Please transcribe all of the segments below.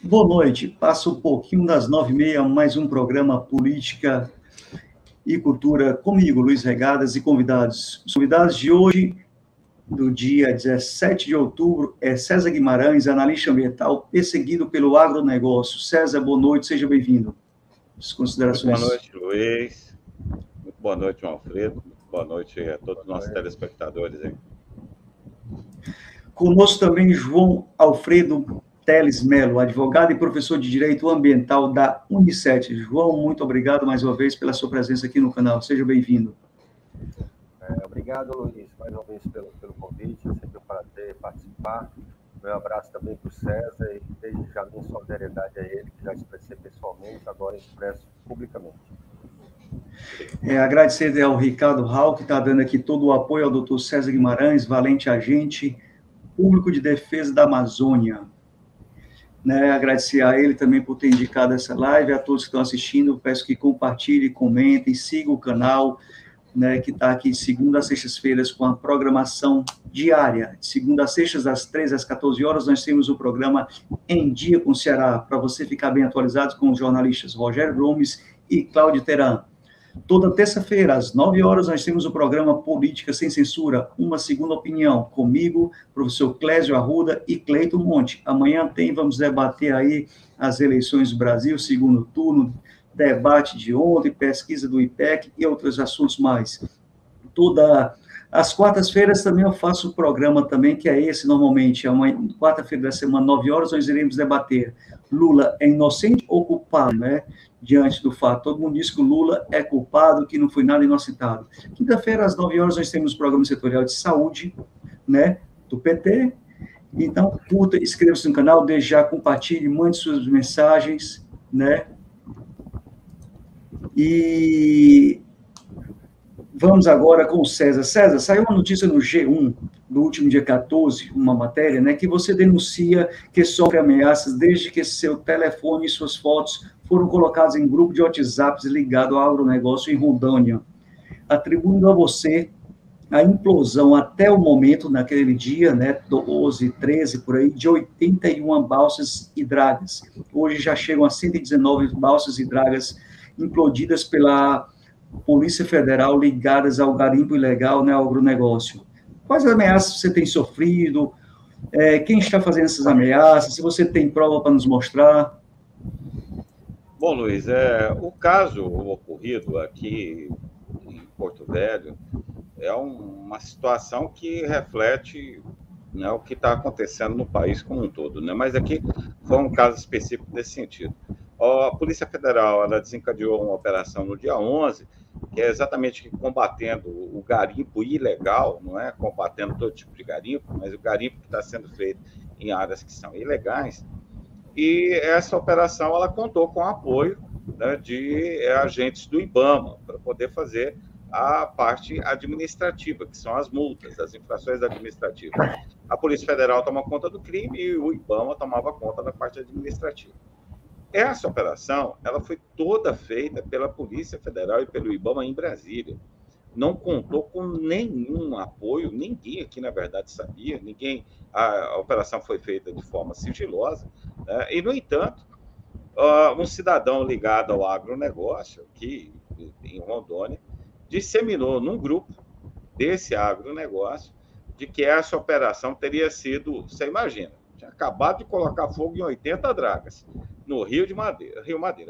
Boa noite. Passa um pouquinho das 9h30, mais um programa Política e Cultura comigo, Luiz Regadas, e convidados. Os convidados de hoje, do dia 17 de outubro, é César Guimarães, analista ambiental, perseguido pelo agronegócio. César, boa noite, seja bem-vindo. As considerações. Muito boa noite, Luiz. Muito boa noite, Alfredo. Muito boa noite a todos os nossos telespectadores aí. Conosco também João Alfredo Teles Melo, advogado e professor de Direito Ambiental da Unicef. João, muito obrigado mais uma vez pela sua presença aqui no canal. Seja bem-vindo. Obrigado, Luiz, mais uma vez pelo convite. É sempre um prazer participar. Meu abraço também para o César e desde já minha solidariedade a ele, que já expressei pessoalmente, agora expresso publicamente. Agradecer ao Ricardo Hall, que está dando aqui todo o apoio ao doutor César Guimarães, valente agente público de defesa da Amazônia. Agradecer a ele também por ter indicado essa live, a todos que estão assistindo, peço que compartilhem, comentem, sigam o canal, que está aqui de segunda a sextas-feiras com a programação diária. De segunda a sextas, das 13 às 14 horas, nós temos o programa Em Dia com o Ceará, para você ficar bem atualizado com os jornalistas Rogério Gomes e Cláudio Teran. Toda terça-feira, às 9 horas, nós temos o programa Política Sem Censura, uma segunda opinião, comigo, professor Clésio Arruda e Cleiton Monte. Amanhã vamos debater aí as eleições do Brasil, segundo turno, debate de ontem, pesquisa do IPEC e outros assuntos mais. Às quartas-feiras também eu faço o programa também, que é esse normalmente, quarta-feira da semana, 9 horas, nós iremos debater Lula é inocente ou culpado, diante do fato. Todo mundo diz que o Lula é culpado, que não foi nada inocentado. Quinta-feira, às 9 horas, nós temos o programa setorial de saúde, do PT. Então, curta, inscreva-se no canal, desde já compartilhe, mande suas mensagens, E vamos agora com o César. César, saiu uma notícia no G1, do último dia 14, uma matéria, que você denuncia que sofre ameaças desde que seu telefone e suas fotos foram colocados em grupo de WhatsApp ligado ao agronegócio em Rondônia, atribuindo a você a implosão até o momento, naquele dia, 12, 13, por aí, de 81 balsas e dragas. Hoje já chegam a 119 balsas e dragas implodidas pela Polícia Federal ligadas ao garimpo ilegal, ao agronegócio. Quais ameaças você tem sofrido? Quem está fazendo essas ameaças? Se você tem prova para nos mostrar? Bom, Luiz, o caso ocorrido aqui em Porto Velho é uma situação que reflete o que está acontecendo no país como um todo, mas aqui foi um caso específico nesse sentido. A Polícia Federal ela desencadeou uma operação no dia 11, que é exatamente combatendo o garimpo ilegal, não é combatendo todo tipo de garimpo, mas o garimpo que está sendo feito em áreas que são ilegais. E essa operação ela contou com o apoio de agentes do IBAMA para poder fazer a parte administrativa, que são as multas, as infrações administrativas. A Polícia Federal toma conta do crime e o IBAMA tomava conta da parte administrativa. Essa operação ela foi toda feita pela Polícia Federal e pelo IBAMA em Brasília. Não contou com nenhum apoio, ninguém aqui, na verdade, sabia, a operação foi feita de forma sigilosa, e, no entanto, um cidadão ligado ao agronegócio, aqui em Rondônia, disseminou num grupo desse agronegócio de que essa operação teria sido, você imagina, tinha acabado de colocar fogo em 80 dragas no Rio Madeira.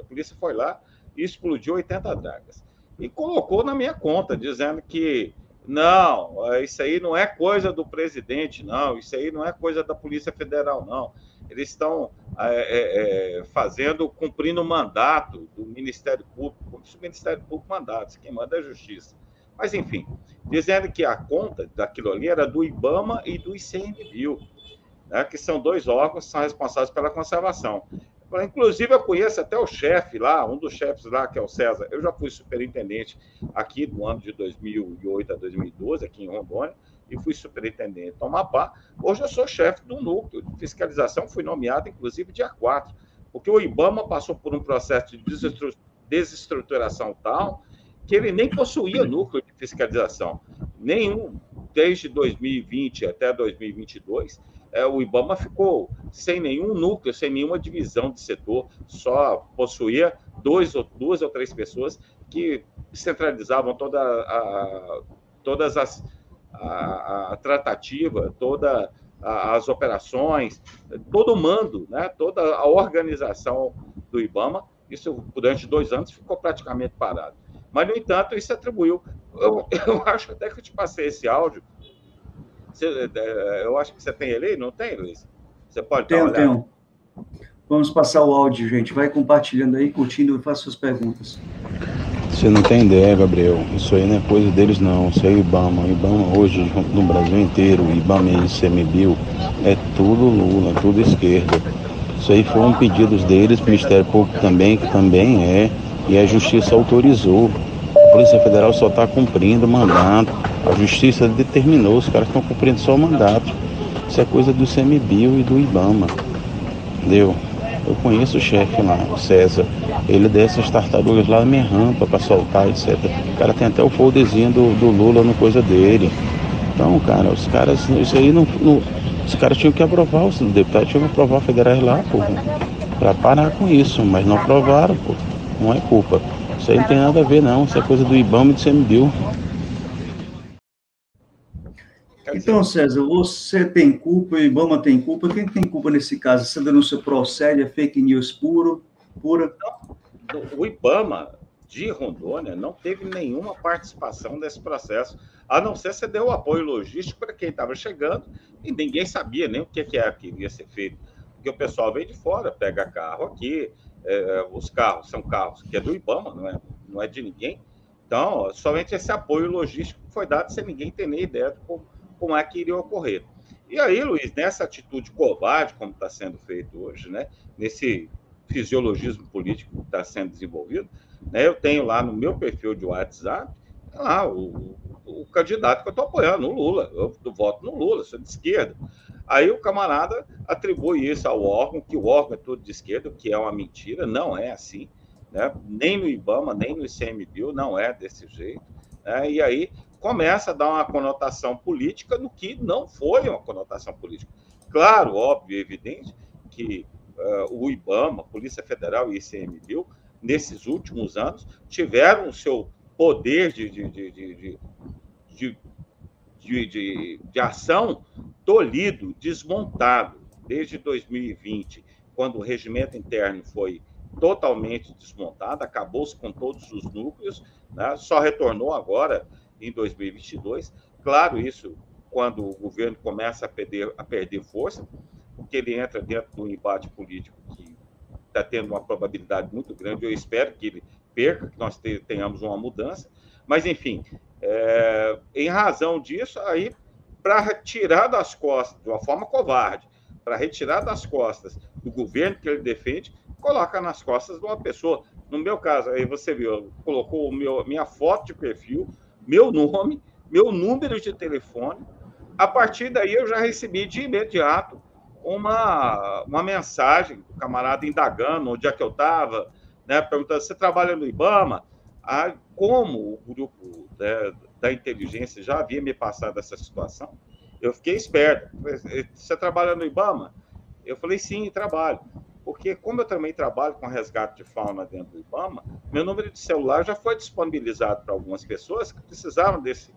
A polícia foi lá e explodiu 80 dragas. E colocou na minha conta, dizendo que não, isso aí não é coisa do presidente, não, isso aí não é coisa da Polícia Federal, não. Eles estão cumprindo o mandato do Ministério Público, como se o Ministério Público mandasse, quem manda é a Justiça. Mas, enfim, dizendo que a conta daquilo ali era do IBAMA e do ICMBio, que são dois órgãos que são responsáveis pela conservação. Inclusive, eu conheço até o chefe lá, um dos chefes lá, que é o César. Eu já fui superintendente aqui do ano de 2008 a 2012, aqui em Rondônia, e fui superintendente em Amapá. Hoje eu sou chefe do núcleo de fiscalização, fui nomeado, inclusive, dia 4, porque o IBAMA passou por um processo de desestruturação tal que ele nem possuía núcleo de fiscalização. Nenhum, desde 2020 até 2022, o IBAMA ficou sem nenhum núcleo, sem nenhuma divisão de setor, só possuía duas ou três pessoas que centralizavam todas a tratativa, todas as operações, todo o mando, né, toda a organização do IBAMA. Isso, durante 2 anos, ficou praticamente parado. Mas, no entanto, isso atribuiu... Eu acho até que eu te passei esse áudio. Eu acho que você tem ele aí, não tem, Luiz? Você pode dar uma olhada? Tenho. Vamos passar o áudio, gente. Vai compartilhando aí, curtindo e faça suas perguntas. Você não tem ideia, Gabriel. Isso aí não é coisa deles, não. Isso aí é o IBAMA. O IBAMA hoje, no Brasil inteiro, o IBAMA e o ICMBio, é tudo Lula, tudo esquerda. Isso aí foram pedidos deles, o Ministério Público também, que também é, e a Justiça autorizou. A Polícia Federal só está cumprindo o mandato. A Justiça determinou, os caras estão cumprindo só o mandato. Isso é coisa do ICMBio e do IBAMA. Entendeu? Eu conheço o chefe lá, o César. Ele desce as tartarugas lá na minha rampa para soltar, etc. O cara tem até o folderzinho do Lula no coisa dele. Então, cara, os caras, isso aí não os caras tinham que aprovar, os deputados tinham que aprovar federais lá, pô, para parar com isso, mas não aprovaram, pô. Não é culpa. Isso aí não tem nada a ver, não. Isso é coisa do IBAMA e do ICMBio. Então, César, você tem culpa, o IBAMA tem culpa. Quem tem culpa nesse caso? Essa denúncia procede, é fake news pura? O IBAMA de Rondônia não teve nenhuma participação nesse processo, a não ser se deu apoio logístico para quem estava chegando e ninguém sabia nem o que era que ia ser feito. Porque o pessoal veio de fora, pega carro aqui, os carros são carros que é do IBAMA, não é de ninguém. Então, somente esse apoio logístico foi dado sem ninguém ter nem ideia de como é que iria ocorrer. E aí, Luiz, nessa atitude covarde, como está sendo feito hoje, né, nesse fisiologismo político que está sendo desenvolvido, né, eu tenho lá no meu perfil de WhatsApp, lá o candidato que eu estou apoiando, o Lula. Eu voto no Lula, sou de esquerda. Aí o camarada atribui isso ao órgão, que o órgão é tudo de esquerda, que é uma mentira, não é assim, né? Nem no IBAMA, nem no ICMBio, não é desse jeito, né? E aí começa a dar uma conotação política no que não foi uma conotação política. Claro, óbvio e evidente que o IBAMA, Polícia Federal e ICMBio, nesses últimos anos, tiveram o seu poder de ação tolhido, desmontado, desde 2020, quando o regimento interno foi totalmente desmontado, acabou-se com todos os núcleos, né? Só retornou agora em 2022. Claro, isso quando o governo começa a perder força, porque ele entra dentro de um embate político que está tendo uma probabilidade muito grande. Eu espero que ele perca, que nós tenhamos uma mudança. Mas, enfim, em razão disso, aí, para tirar das costas, de uma forma covarde, para retirar das costas do governo que ele defende, coloca nas costas de uma pessoa. No meu caso, aí você viu, colocou minha foto de perfil, meu nome, meu número de telefone. A partir daí, eu já recebi de imediato uma mensagem do camarada indagando onde é que eu estava, né, perguntando: você trabalha no IBAMA? Como o grupo, né, da inteligência já havia me passado essa situação, eu fiquei esperto. Você trabalha no IBAMA? Eu falei: sim, trabalho. Porque, como eu também trabalho com resgate de fauna dentro do IBAMA, meu número de celular já foi disponibilizado para algumas pessoas que precisavam desse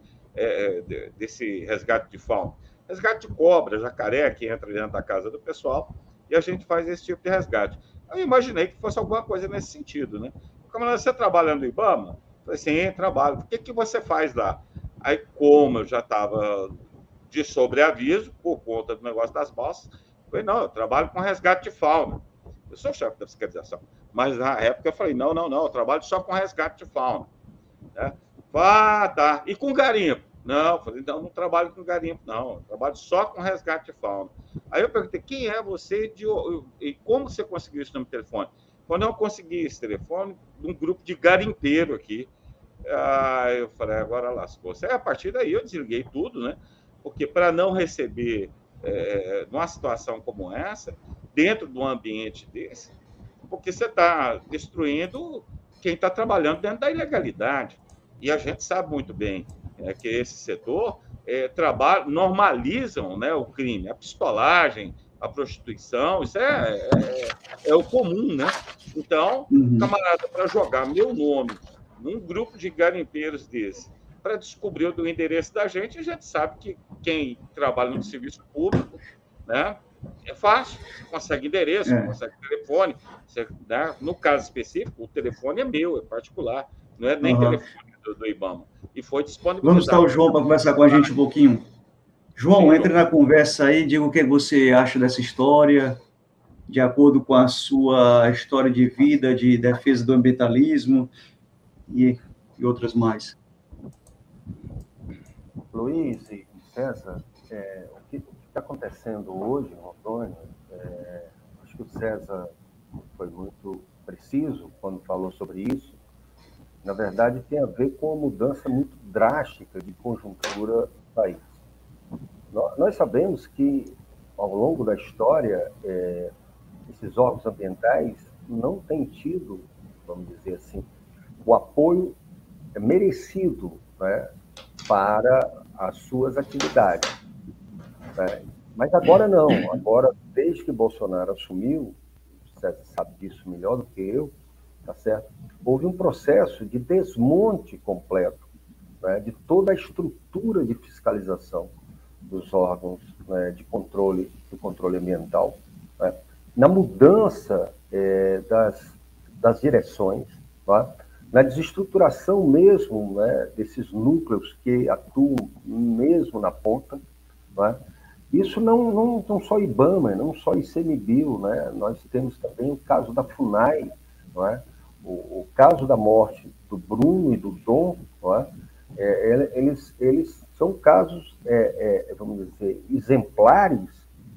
resgate de fauna. Resgate de cobra, jacaré, que entra dentro da casa do pessoal, e a gente faz esse tipo de resgate. Eu imaginei que fosse alguma coisa nesse sentido, né? Camarada, você trabalha no IBAMA? Eu falei: sim, trabalho. O que você faz lá? Aí, como eu já estava de sobreaviso, por conta do negócio das balsas, eu falei: não, eu trabalho com resgate de fauna. Eu sou chefe da fiscalização. Mas, na época, eu falei: não, eu trabalho só com resgate de fauna. Né? Tá. E com garimpo? Não, eu falei: não trabalho com garimpo, não. Eu trabalho só com resgate de fauna. Aí eu perguntei: quem é você e como você conseguiu esse número de telefone? Quando eu consegui esse telefone, de um grupo de garimpeiro aqui. Aí eu falei: agora lascou. Aí, a partir daí, eu desliguei tudo, né? Porque para não receber, numa situação como essa, dentro de um ambiente desse, porque você está destruindo quem está trabalhando dentro da ilegalidade. E a gente sabe muito bem que esse setor normalizam, né, o crime, a pistolagem, a prostituição, isso é o comum, né? Então, camarada, para jogar meu nome num grupo de garimpeiros desse, para descobrir o endereço da gente, a gente sabe que quem trabalha no serviço público, né, é fácil, você consegue endereço, consegue telefone, né? No caso específico, o telefone é meu, é particular, não é nem telefone do IBAMA, e foi disponibilizado. Vamos estar o João para conversar com a gente um pouquinho. João, entre na conversa aí, diga o que você acha dessa história, de acordo com a sua história de vida, de defesa do ambientalismo e outras mais. Luiz e César, o que está acontecendo hoje, Rondônia, acho que o César foi muito preciso quando falou sobre isso. Na verdade, tem a ver com uma mudança muito drástica de conjuntura do país. Nós sabemos que, ao longo da história, esses órgãos ambientais não têm tido, vamos dizer assim, o apoio merecido, né, para as suas atividades. Né? Mas agora não. Agora, desde que Bolsonaro assumiu, você sabe disso melhor do que eu, tá certo? Houve um processo de desmonte completo, né, de toda a estrutura de fiscalização dos órgãos, né, do controle ambiental, né, na mudança das direções, tá, na desestruturação mesmo, né, desses núcleos que atuam mesmo na ponta. Né. Isso não só IBAMA, não só ICMBio, né, nós temos também o caso da FUNAI, né, o caso da morte do Bruno e do Dom, né, eles são casos, vamos dizer, exemplares,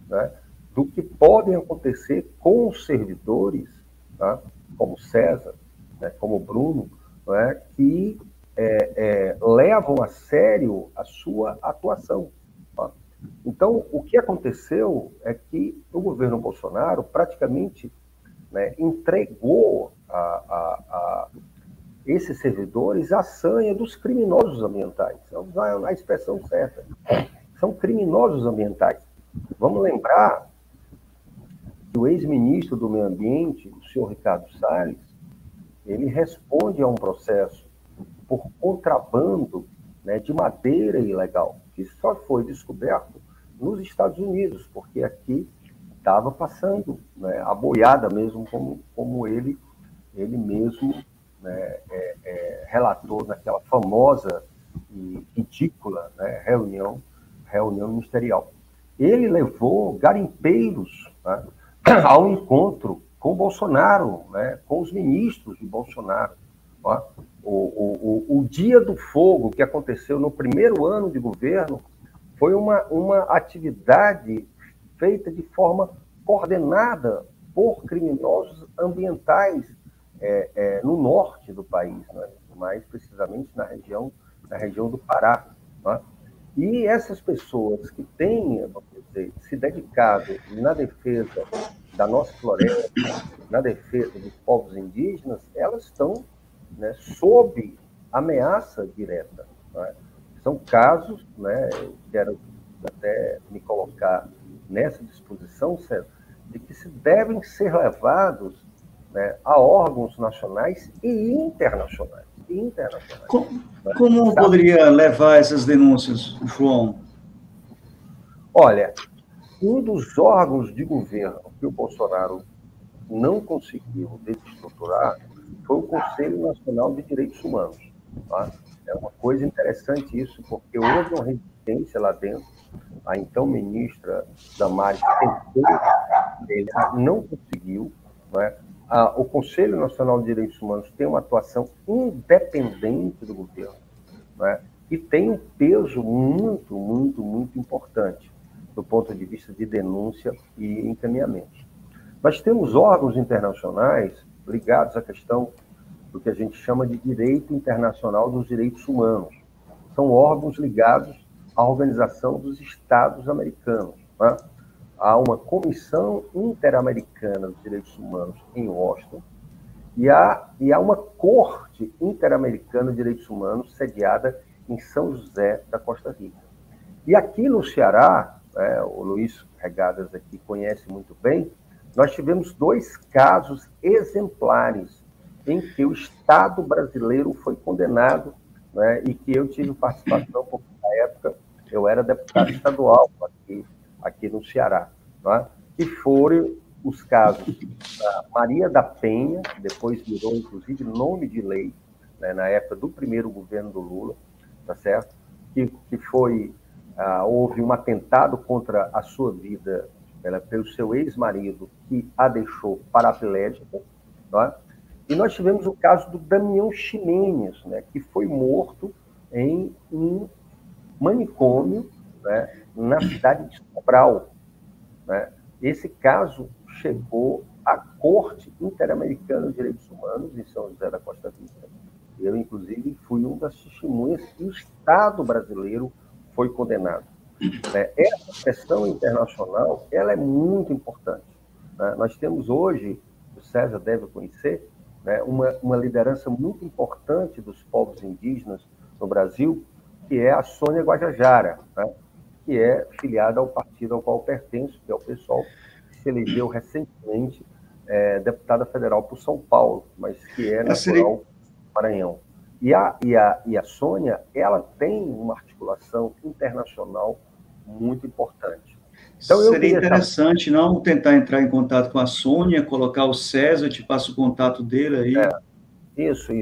né, do que podem acontecer com os servidores, tá, como César, né, como Bruno, né, que levam a sério a sua atuação. Tá? Então, o que aconteceu é que o governo Bolsonaro praticamente, né, entregou a esses servidores a sanha dos criminosos ambientais. Vamos usar a expressão certa. São criminosos ambientais. Vamos lembrar que o ex-ministro do Meio Ambiente, o senhor Ricardo Salles, ele responde a um processo por contrabando, né, de madeira ilegal, que só foi descoberto nos Estados Unidos, porque aqui estava passando, né, a boiada mesmo, como ele mesmo, né, relatou naquela famosa e ridícula, né, reunião ministerial. Ele levou garimpeiros, né, ao encontro com Bolsonaro, né, com os ministros de Bolsonaro. Né. O Dia do Fogo, que aconteceu no primeiro ano de governo, foi uma atividade feita de forma coordenada por criminosos ambientais no norte do país, né? Mais precisamente na região do Pará. Né? E essas pessoas que têm, vamos dizer, se dedicado na defesa da nossa floresta, na defesa dos povos indígenas, elas estão, né, sob ameaça direta. Né? São casos, né, eu quero até me colocar nessa disposição, César, de que se devem ser levados, né, a órgãos nacionais e internacionais. Como poderia levar essas denúncias, João? Olha, um dos órgãos de governo que o Bolsonaro não conseguiu desestruturar foi o Conselho Nacional de Direitos Humanos. Tá? É uma coisa interessante isso, porque houve uma resistência lá dentro. A então ministra Damares tentou, ele não conseguiu. Né? O Conselho Nacional de Direitos Humanos tem uma atuação independente do governo, né? E tem um peso muito, muito, muito importante do ponto de vista de denúncia e encaminhamento. Nós temos órgãos internacionais ligados à questão do que a gente chama de direito internacional dos direitos humanos. São órgãos ligados à Organização dos Estados Americanos. Né? Há uma Comissão Interamericana dos Direitos Humanos em Washington e há uma Corte Interamericana de Direitos Humanos sediada em São José da Costa Rica. E aqui no Ceará, o Luiz Regadas aqui conhece muito bem, nós tivemos 2 casos exemplares em que o Estado brasileiro foi condenado, né, e que eu tive participação, porque na época eu era deputado estadual aqui no Ceará, né, que foram os casos da Maria da Penha, que depois virou, inclusive, nome de lei, né, na época do primeiro governo do Lula, tá certo? Que foi, houve um atentado contra a sua vida pelo seu ex-marido, que a deixou paraplégica, né? E nós tivemos o caso do Damião Ximenes, né, que foi morto em um manicômio, né, na cidade de Sobral, né? Esse caso chegou à Corte Interamericana de Direitos Humanos, em São José da Costa Rica. Eu, inclusive, fui um das testemunhas que o Estado brasileiro foi condenado. Essa questão internacional, ela é muito importante, né? Nós temos hoje, o César deve conhecer, né, uma liderança muito importante dos povos indígenas no Brasil, que é a Sônia Guajajara, né, que é filiada ao partido ao qual eu pertenço, que é o PSOL, que se elegeu recentemente deputada federal por São Paulo, mas que é natural do Maranhão. E a Sônia, ela tem uma articulação internacional muito importante. Então, seria interessante não tentar entrar em contato com a Sônia, colocar o César, eu te passo o contato dele aí. Isso.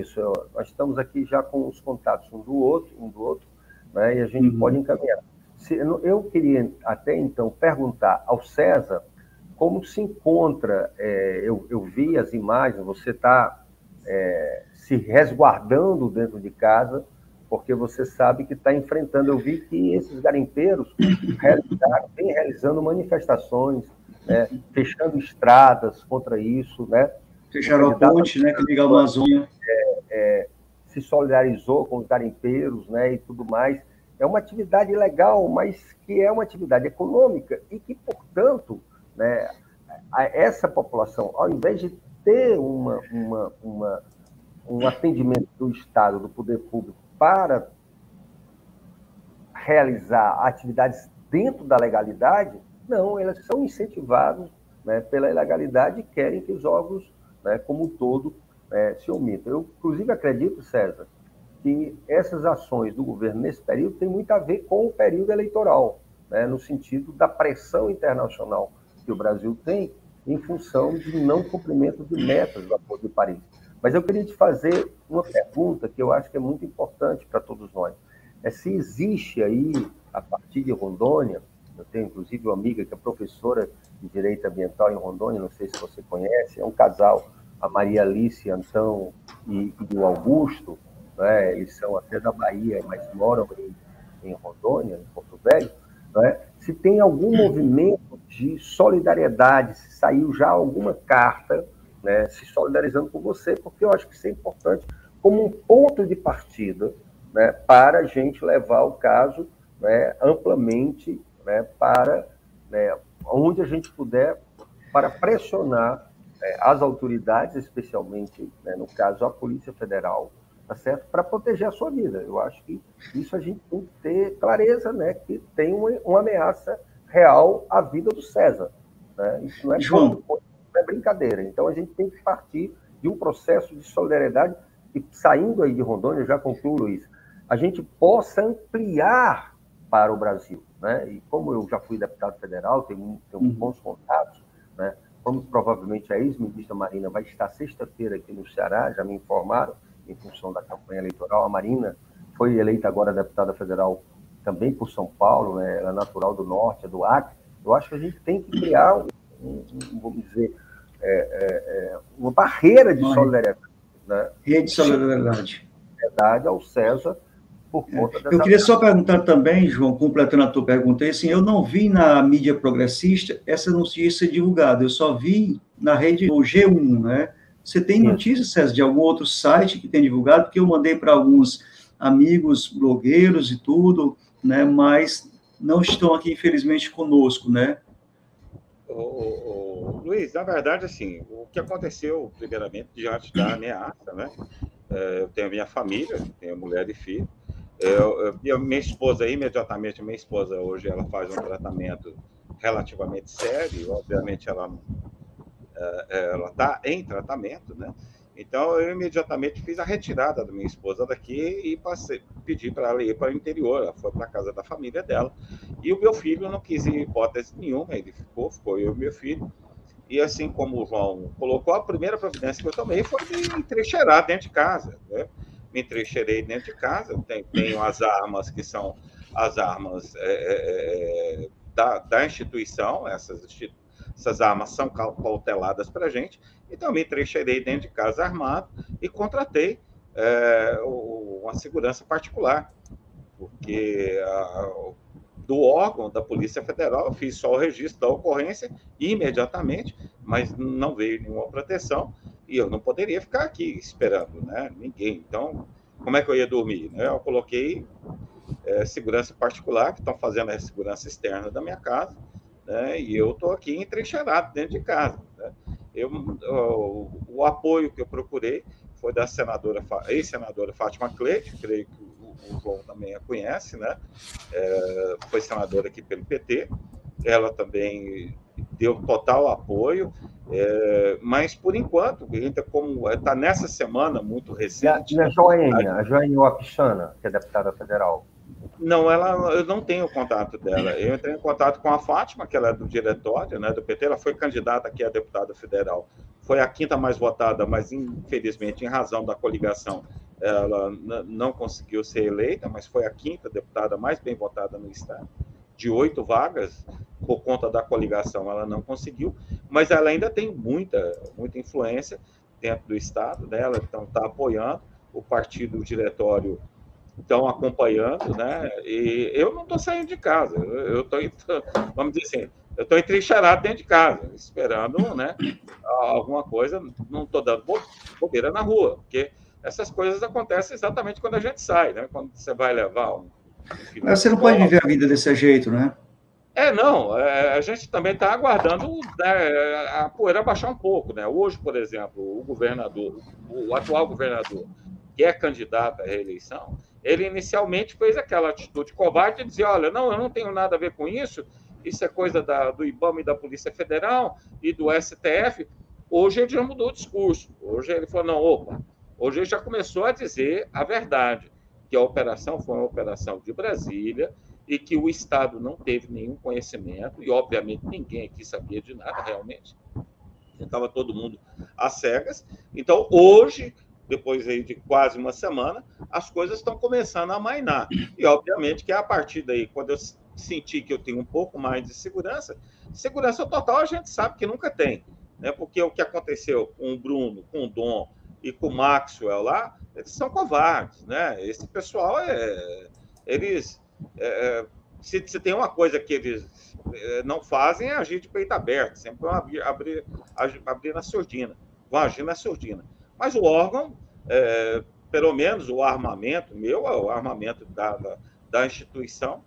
Nós estamos aqui já com os contatos um do outro, né, e a gente pode encaminhar. Eu queria até então perguntar ao César como se encontra, eu vi as imagens, você está se resguardando dentro de casa, porque você sabe que está enfrentando. Eu vi que esses garimpeiros vêm realizando manifestações, né, fechando estradas contra isso, né? Fecharam a ponte, né, que liga a Amazônia. Se solidarizou com os garimpeiros, né, e tudo mais. É uma atividade legal, mas que é uma atividade econômica e que, portanto, né, essa população, ao invés de ter um atendimento do Estado, do poder público, para realizar atividades dentro da legalidade, não, elas são incentivadas, né, pela ilegalidade e querem que os órgãos, né, como um todo, se omitam. Eu, inclusive, acredito, César, que essas ações do governo nesse período têm muito a ver com o período eleitoral, né, no sentido da pressão internacional que o Brasil tem em função de não cumprimento de metas do Acordo de Paris. Mas eu queria te fazer uma pergunta que eu acho que é muito importante para todos nós. Se existe aí, a partir de Rondônia, eu tenho inclusive uma amiga que é professora de Direito Ambiental em Rondônia, não sei se você conhece, é um casal, a Maria Alice Antão e o Augusto, né? Eles são até da Bahia, mas moram em Rondônia, em Porto Velho, né? Se tem algum movimento de solidariedade, se saiu já alguma carta, né, se solidarizando com você, porque eu acho que isso é importante como um ponto de partida, né, para a gente levar o caso, né, amplamente, né, para, né, onde a gente puder, para pressionar, né, as autoridades, especialmente, né, no caso, a Polícia Federal, tá certo? Para proteger a sua vida. Eu acho que isso a gente tem que ter clareza, né, que tem uma ameaça real à vida do César. Né? Isso não é João, é brincadeira. Então, a gente tem que partir de um processo de solidariedade e, saindo aí de Rondônia, já concluo, Luiz, a gente possa ampliar para o Brasil. Né? E como eu já fui deputado federal, tenho bons contatos, né? Como provavelmente a ex-ministra Marina vai estar sexta-feira aqui no Ceará, já me informaram, em função da campanha eleitoral. A Marina foi eleita agora deputada federal também por São Paulo, né? Ela é natural do Norte, é do Acre. Eu acho que a gente tem que criar, vamos dizer, uma barreira de solidariedade. Né? Rede de solidariedade. Ao César, por conta dessa... Eu queria só perguntar também, João, completando a tua pergunta, assim, eu não vi na mídia progressista essa notícia divulgada, eu só vi na rede do G1, né? Você tem notícias, César, de algum outro site que tem divulgado? Porque eu mandei para alguns amigos blogueiros e tudo, né? Mas não estão aqui, infelizmente, conosco, né? Luiz, na verdade, assim, o que aconteceu, primeiramente, diante da ameaça, né? Eu tenho a minha família, tenho mulher e filho, Minha esposa, imediatamente, minha esposa hoje, ela faz um tratamento relativamente sério, obviamente ela está em tratamento, né? Então, eu imediatamente fiz a retirada da minha esposa daqui e pedi para ela ir para o interior, ela foi para a casa da família dela. E o meu filho não quis ir hipótese nenhuma, ele ficou eu e meu filho. E assim como o João colocou, a primeira providência que eu tomei foi me entrincheirar dentro de casa, né? Me entrincheirei dentro de casa, tenho as armas que são as armas da instituição, essas armas são cauteladas para a gente, então me entrincheirei dentro de casa armado e contratei uma segurança particular, porque do órgão da Polícia Federal eu fiz só o registro da ocorrência imediatamente, mas não veio nenhuma proteção e eu não poderia ficar aqui esperando, né? Ninguém. Então, como é que eu ia dormir? Né? Eu coloquei segurança particular, que estão fazendo a segurança externa da minha casa, né? E eu estou aqui entrincheirado dentro de casa. Né? O apoio que eu procurei foi da ex-senadora Fátima Cleide, creio que o João também a conhece, né? Foi senadora aqui pelo PT, ela também deu total apoio, mas por enquanto, ainda como está nessa semana muito recente... E a Joênia Wapichana, que é deputada federal? Não, eu não tenho o contato dela. Eu entrei em contato com a Fátima, que ela é do diretório, né, do PT, ela foi candidata aqui a deputada federal. Foi a quinta mais votada, mas infelizmente, em razão da coligação, ela não conseguiu ser eleita, mas foi a quinta deputada mais bem votada no estado. De 8 vagas, por conta da coligação, ela não conseguiu, mas ela ainda tem muita influência dentro do estado, né? Ela então está apoiando, o partido, o diretório estão acompanhando, né? E eu não estou saindo de casa, eu estou, vamos dizer assim, eu estou entrincheirado dentro de casa, esperando, né, alguma coisa, não estou dando bobeira na rua, porque essas coisas acontecem exatamente quando a gente sai, né? Quando você vai levar um filho. Mas você não pode viver a vida desse jeito, né? Não, a gente também está aguardando, né, a poeira baixar um pouco, né? Hoje, por exemplo, o atual governador, que é candidato à reeleição, ele inicialmente fez aquela atitude covarde de dizer, olha, não, eu não tenho nada a ver com isso é coisa do IBAMA e da Polícia Federal e do STF. Hoje ele já mudou o discurso. Hoje ele falou, não, opa, hoje ele já começou a dizer a verdade, que a operação foi uma operação de Brasília e que o Estado não teve nenhum conhecimento, e obviamente ninguém aqui sabia de nada realmente. Estava todo mundo às cegas. Então, hoje, depois aí de quase uma semana, as coisas estão começando a amainar. E, obviamente, que a partir daí, quando eu sentir que eu tenho um pouco mais de segurança total a gente sabe que nunca tem, né? Porque o que aconteceu com o Bruno, com o Dom e com o Maxwell lá, eles são covardes, né? Esse pessoal, se tem uma coisa que eles não fazem, é agir de peito aberto, sempre vão abrir na surdina, vão agir na surdina. Mas o órgão, pelo menos o armamento meu, o armamento da instituição,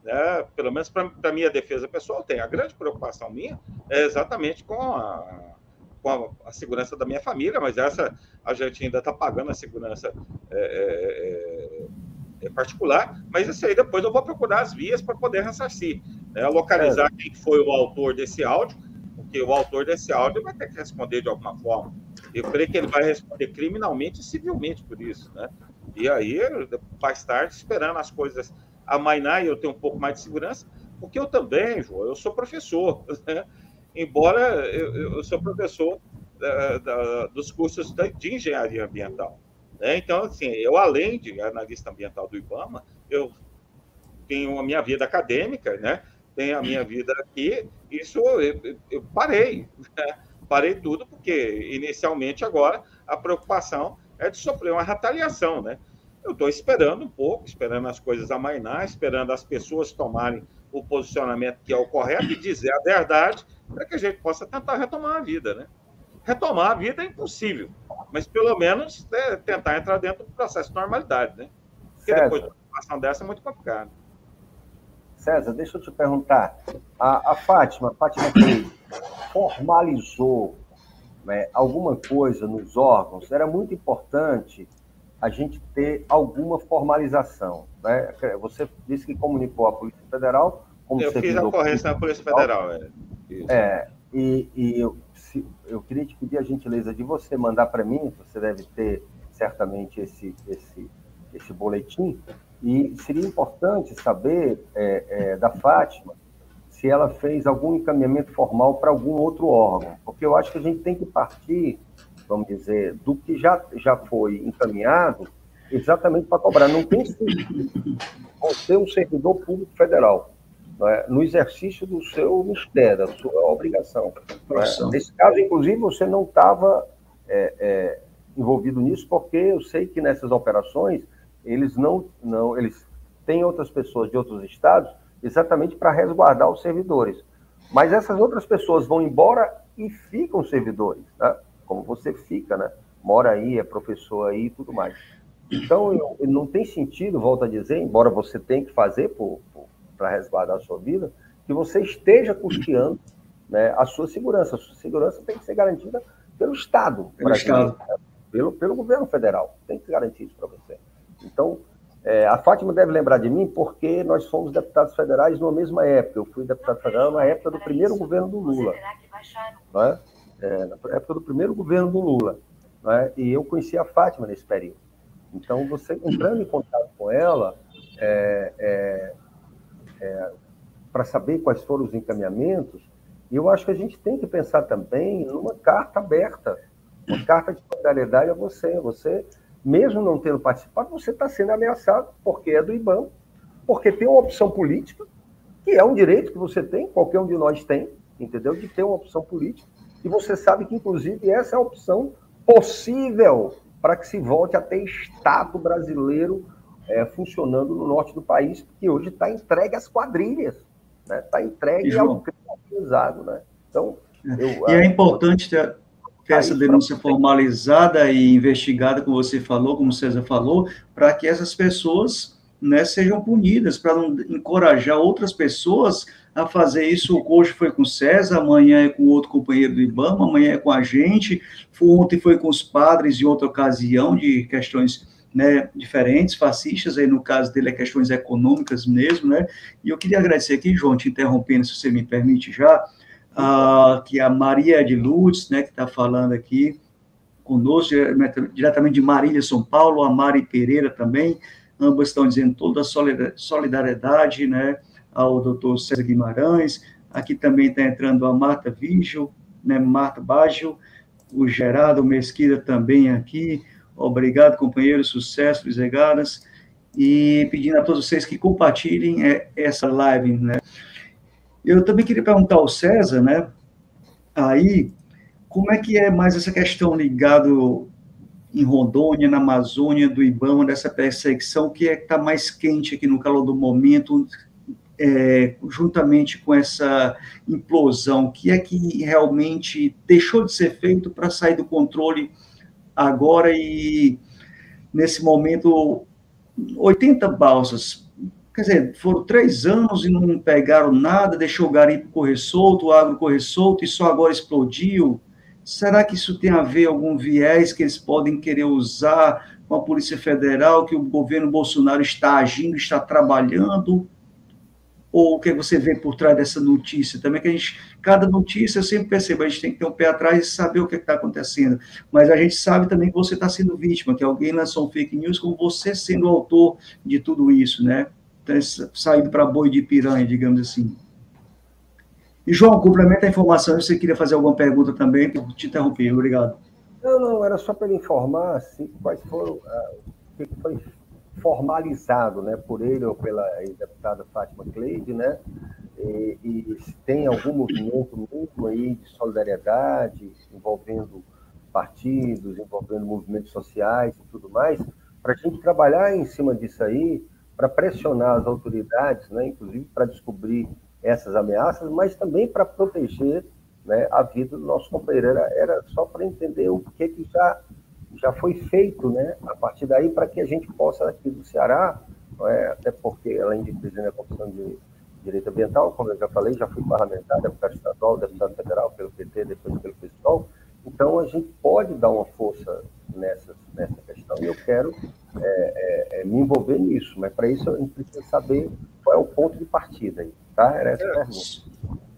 né, pelo menos para a minha defesa pessoal, tem. A grande preocupação minha é exatamente com a segurança da minha família, mas essa a gente ainda está pagando a segurança particular, mas isso aí depois eu vou procurar as vias para poder ressarcir, né, localizar quem foi o autor desse áudio, porque o autor desse áudio vai ter que responder de alguma forma. Eu creio que ele vai responder criminalmente e civilmente por isso, né? E aí, mais tarde, esperando as coisas amainar e eu tenho um pouco mais de segurança, porque eu também, João, eu sou professor, né? Embora eu sou professor dos cursos de engenharia ambiental, né? Então, assim, eu, além de analista ambiental do IBAMA, eu tenho a minha vida acadêmica, né? Tenho a minha vida aqui, isso eu parei, né? Parei tudo, porque inicialmente agora a preocupação é de sofrer uma retaliação, né? Eu estou esperando um pouco, esperando as coisas amainar, esperando as pessoas tomarem o posicionamento que é o correto e dizer a verdade, para que a gente possa tentar retomar a vida, né? Retomar a vida é impossível, mas pelo menos tentar entrar dentro do processo de normalidade, né? Porque depois de uma situação dessa é muito complicado. César, deixa eu te perguntar. A Fátima que formalizou, né, alguma coisa nos órgãos, era muito importante a gente ter alguma formalização, né? Você disse que comunicou à Polícia Federal, como eu fiz a ocorrência na Polícia Federal. Eu queria te pedir a gentileza de você mandar para mim, você deve ter certamente esse boletim, e seria importante saber da Fátima se ela fez algum encaminhamento formal para algum outro órgão, porque eu acho que a gente tem que partir, vamos dizer, do que já foi encaminhado, exatamente para cobrar. Não tem sentido você, um servidor público federal, né, no exercício do seu mistério, da sua obrigação. Né? Nesse caso, inclusive, você não estava envolvido nisso, porque eu sei que nessas operações eles eles têm outras pessoas de outros estados exatamente para resguardar os servidores. Mas essas outras pessoas vão embora e ficam servidores, né? Como você fica, né? Mora aí, é professor aí e tudo mais. Então, não tem sentido, volto a dizer, embora você tenha que fazer para resguardar a sua vida, que você esteja custeando, né, a sua segurança. A sua segurança tem que ser garantida pelo Estado. Pelo governo federal. Tem que garantir isso para você. Então, a Fátima deve lembrar de mim porque nós fomos deputados federais na mesma época. Eu fui deputado federal na época do primeiro governo do Lula. Né? Na época do primeiro governo do Lula. Né? E eu conheci a Fátima nesse período. Então, você entrando em contato com ela para saber quais foram os encaminhamentos, eu acho que a gente tem que pensar também numa carta aberta, uma carta de solidariedade a você. Você, mesmo não tendo participado, você está sendo ameaçado porque é do IBAMA, porque tem uma opção política, que é um direito que você tem, qualquer um de nós tem, entendeu? De ter uma opção política. E você sabe que, inclusive, essa é a opção possível para que se volte a ter Estado brasileiro funcionando no norte do país, que hoje está entregue às quadrilhas, né? Está entregue ao crime organizado, né? Então, é importante ter essa denúncia formalizada e investigada, como você falou, como o César falou, para que essas pessoas, né, sejam punidas, para não encorajar outras pessoas a fazer isso. Hoje foi com o César, amanhã é com outro companheiro do IBAMA, amanhã é com a gente, ontem foi com os padres em outra ocasião, de questões, né, diferentes, fascistas, aí no caso dele é questões econômicas mesmo, né, e eu queria agradecer aqui, João, te interrompendo, se você me permite já, que a Maria de Lourdes, né, que está falando aqui conosco, diretamente de Marília, São Paulo, a Mari Pereira também, ambas estão dizendo toda a solidariedade, né, ao doutor César Guimarães. Aqui também está entrando a Marta Vigil, né, Marta Baggio, o Gerardo Mesquita também aqui. Obrigado, companheiro, sucesso, Luiz Egaras, e pedindo a todos vocês que compartilhem essa live, né. Eu também queria perguntar ao César, né, aí, como é que é mais essa questão ligado em Rondônia, na Amazônia, do IBAMA, dessa perseguição, que está mais quente aqui no calor do momento, juntamente com essa implosão, que é que realmente deixou de ser feito para sair do controle agora e, nesse momento, 80 balsas. Quer dizer, foram 3 anos e não pegaram nada, deixou o garimpo correr solto, o agro correr solto, e só agora explodiu. Será que isso tem a ver algum viés que eles podem querer usar com a Polícia Federal, que o governo Bolsonaro está agindo, está trabalhando? Ou o que você vê por trás dessa notícia? Também que cada notícia eu sempre percebo, a gente tem que ter um pé atrás e saber o que está acontecendo. Mas a gente sabe também que você está sendo vítima, que alguém lançou um fake news com você sendo o autor de tudo isso, né? Então, saído para boi de piranha, digamos assim. E, João, complementa a informação, se você queria fazer alguma pergunta também, eu te interrompi, obrigado. Não, era só para ele informar assim, quais foram, o que foi formalizado, né, por ele ou pela deputada Fátima Cleide, né, e se tem algum movimento mesmo aí de solidariedade envolvendo partidos, envolvendo movimentos sociais e tudo mais, para a gente trabalhar em cima disso aí, para pressionar as autoridades, né, inclusive para descobrir essas ameaças, mas também para proteger, né, a vida do nosso companheiro. Era só para entender o que já foi feito, né, a partir daí, para que a gente possa, aqui do Ceará, até porque, além de presidente da Comissão de Direito Ambiental, como eu já falei, já fui parlamentar, deputado estadual, deputado federal pelo PT, depois pelo PSOL, então a gente pode dar uma força nessa questão. situação e eu quero me envolver nisso, mas para isso a gente precisa saber qual é o ponto de partida aí, tá? Era essa a pergunta.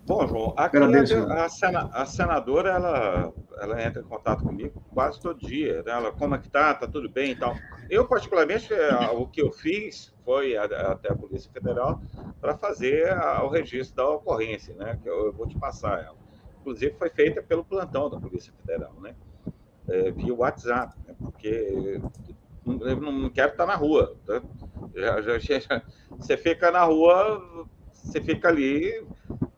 Bom, João, aqui a senadora, ela entra em contato comigo quase todo dia, né? Ela, como é que tá tudo bem e tal. Eu, particularmente, o que eu fiz foi até a Polícia Federal para fazer o registro da ocorrência, né? Que eu vou te passar ela. Inclusive, foi feita pelo plantão da Polícia Federal, né? Via WhatsApp, né? Porque eu não quero estar na rua, tá? Você fica na rua, você fica ali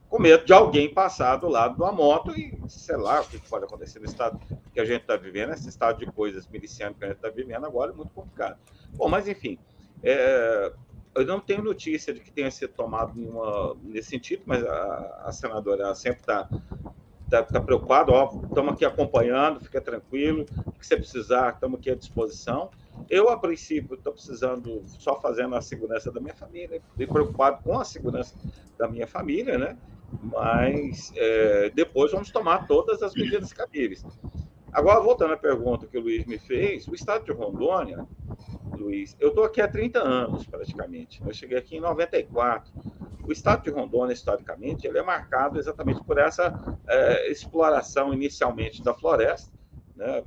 com medo de alguém passar do lado de uma moto e, sei lá, o que pode acontecer no estado que a gente está vivendo, esse estado de coisas miliciano que a gente está vivendo agora é muito complicado. Bom, mas enfim, eu não tenho notícia de que tenha sido tomado nenhuma nesse sentido, mas a senadora sempre está preocupada, ó, estamos aqui acompanhando, fica tranquilo, o que você precisar, estamos aqui à disposição. Eu, a princípio, estou precisando só fazendo a segurança da minha família, estou preocupado com a segurança da minha família, né? Mas depois vamos tomar todas as medidas cabíveis. Agora, voltando à pergunta que o Luiz me fez, o estado de Rondônia, Luiz, eu estou aqui há 30 anos, praticamente. Eu cheguei aqui em 94. O estado de Rondônia, historicamente, ele é marcado exatamente por essa exploração, inicialmente, da floresta, né?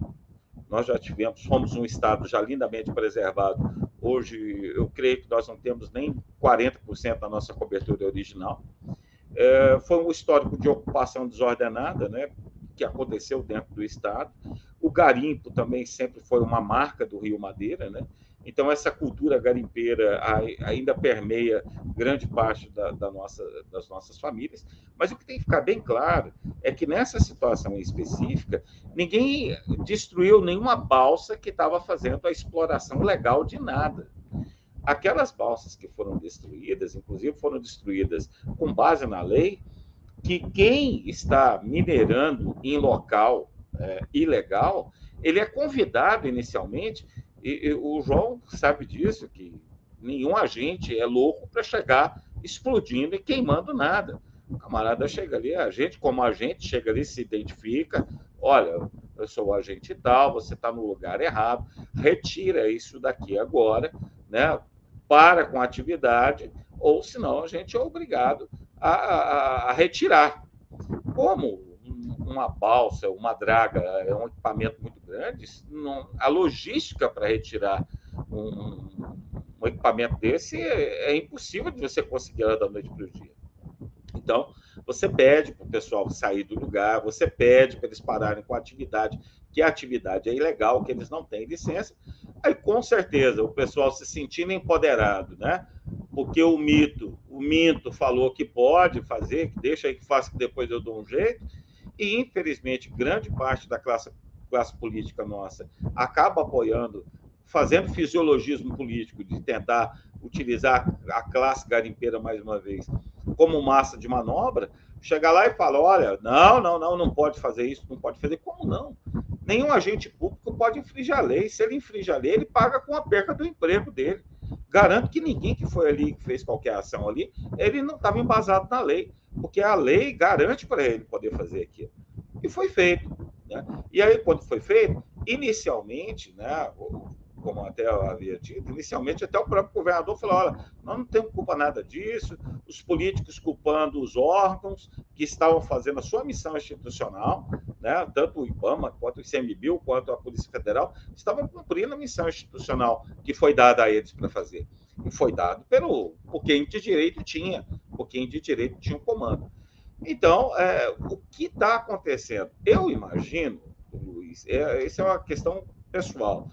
Nós já fomos um estado já lindamente preservado. Hoje, eu creio que nós não temos nem 40% da nossa cobertura original. Foi um histórico de ocupação desordenada, né, que aconteceu dentro do estado. O garimpo também sempre foi uma marca do Rio Madeira, né? Então, essa cultura garimpeira ainda permeia grande parte das nossas famílias. Mas o que tem que ficar bem claro é que, nessa situação específica, ninguém destruiu nenhuma balsa que estava fazendo a exploração legal de nada. Aquelas balsas que foram destruídas, inclusive, foram destruídas com base na lei, que quem está minerando em local ilegal, ele é convidado inicialmente. E o João sabe disso, que nenhum agente é louco para chegar explodindo e queimando nada. O camarada chega ali, como agente, chega ali, se identifica, olha, eu sou o agente tal, você está no lugar errado, retira isso daqui agora, né? Para com a atividade, ou senão a gente é obrigado a retirar. Como uma balsa, uma draga, é um equipamento muito grande, a logística para retirar um equipamento desse é impossível de você conseguir ela da noite para o dia. Então, você pede para o pessoal sair do lugar, você pede para eles pararem com a atividade, que a atividade é ilegal, que eles não têm licença. Aí, com certeza, o pessoal se sentindo empoderado, né? Porque o Minto falou que pode fazer, que deixa aí que faça, que depois eu dou um jeito. E, infelizmente, grande parte da classe política nossa acaba apoiando, fazendo fisiologismo político de tentar utilizar a classe garimpeira, mais uma vez, como massa de manobra, chega lá e fala, olha, não pode fazer isso, não pode fazer. Como não? Nenhum agente público pode infringir a lei. Se ele infringe a lei, ele paga com a perca do emprego dele. Garanto que ninguém que foi ali, que fez qualquer ação ali, ele não estava embasado na lei, porque a lei garante para ele poder fazer aquilo. E foi feito, né? E aí, quando foi feito, inicialmente, né, como até eu havia dito, inicialmente até o próprio governador falou, olha, nós não temos culpa nada disso, os políticos culpando os órgãos que estavam fazendo a sua missão institucional, né, tanto o IBAMA, quanto o ICMBio, quanto a Polícia Federal, estavam cumprindo a missão institucional que foi dada a eles para fazer. E foi dado por quem de direito tinha, o comando. Então, o que está acontecendo? Eu imagino, Luiz, essa é uma questão pessoal,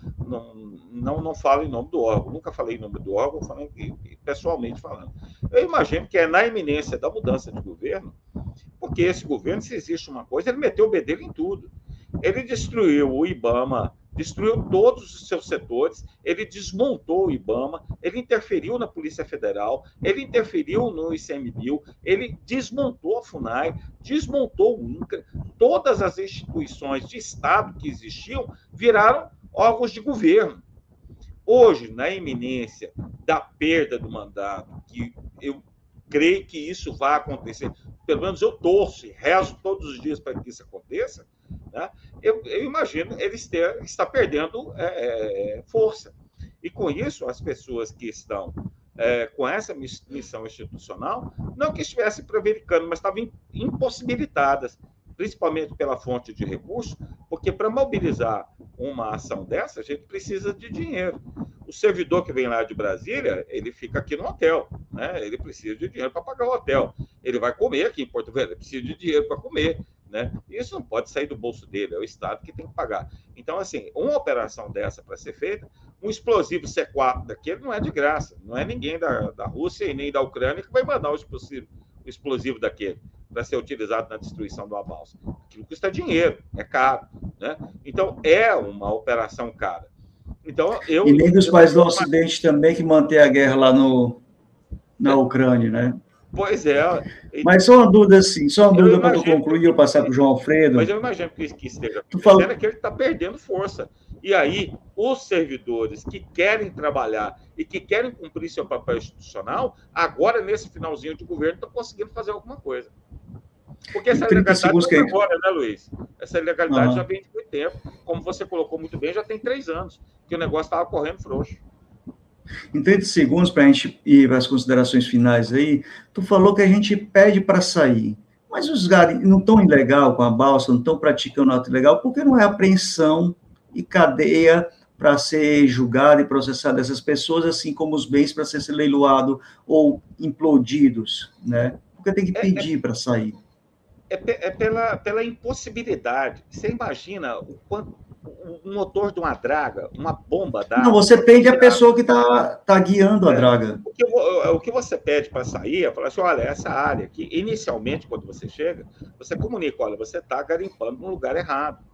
não falo em nome do órgão, nunca falei em nome do órgão, falando pessoalmente falando. Eu imagino que é na iminência da mudança de governo, porque esse governo, se existe uma coisa, ele meteu o bedelho em tudo. Ele destruiu o IBAMA, destruiu todos os seus setores, ele desmontou o IBAMA, ele interferiu na Polícia Federal, ele interferiu no ICMBio, ele desmontou a FUNAI, desmontou o INCRA, todas as instituições de Estado que existiam viraram órgãos de governo. Hoje, na iminência da perda do mandato, que eu creio que isso vai acontecer, pelo menos eu torço e rezo todos os dias para que isso aconteça, né? Eu imagino eles está perdendo força. E com isso, as pessoas que estão com essa missão institucional, não que estivessem prevaricando, mas estavam impossibilitadas, principalmente pela fonte de recursos, porque para mobilizar uma ação dessa, a gente precisa de dinheiro. O servidor que vem lá de Brasília, ele fica aqui no hotel, né? Ele precisa de dinheiro para pagar o hotel. Ele vai comer aqui em Porto Velho, ele precisa de dinheiro para comer, né? Isso não pode sair do bolso dele, é o Estado que tem que pagar. Então, assim, uma operação dessa para ser feita, um explosivo C4 daquele não é de graça, não é ninguém da Rússia e nem da Ucrânia que vai mandar o explosivo daquele para ser utilizado na destruição de uma balsa. Aquilo custa dinheiro, é caro, né? Então, é uma operação cara. Então, e nem dos países do Ocidente também que mantém a guerra lá na Ucrânia, né? Pois é. Mas só uma dúvida, assim, só uma dúvida para eu concluir e eu passar para o João Alfredo. Mas eu imagino que esteja acontecendo é que ele está perdendo força. E aí, os servidores que querem trabalhar e que querem cumprir seu papel institucional, agora, nesse finalzinho de governo, estão conseguindo fazer alguma coisa. Porque essa ilegalidade não é agora, né, Luiz? Essa ilegalidade já vem de muito tempo. Como você colocou muito bem, já tem 3 anos que o negócio estava correndo frouxo. Em 30 segundos, para a gente ir para as considerações finais aí, tu falou que a gente pede para sair, mas os garimpeiros não estão ilegal com a balsa, não estão praticando ato ilegal, porque não é apreensão e cadeia para ser julgado e processado essas pessoas, assim como os bens para ser leiloado ou implodidos, né? Porque tem que pedir para sair. Pela impossibilidade. Você imagina o motor de uma draga, uma bomba d'água... Não, você pede a pessoa que tá guiando a draga. O que você pede para sair é falar assim, olha, essa área aqui, inicialmente, quando você chega, você comunica, olha, você está garimpando no lugar errado.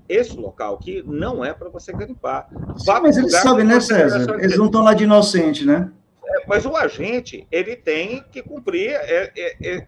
Esse local aqui não é para você garimpar. Sim, mas eles sabem, né, César? Eles não estão lá de inocente, né? Mas o agente, ele tem que cumprir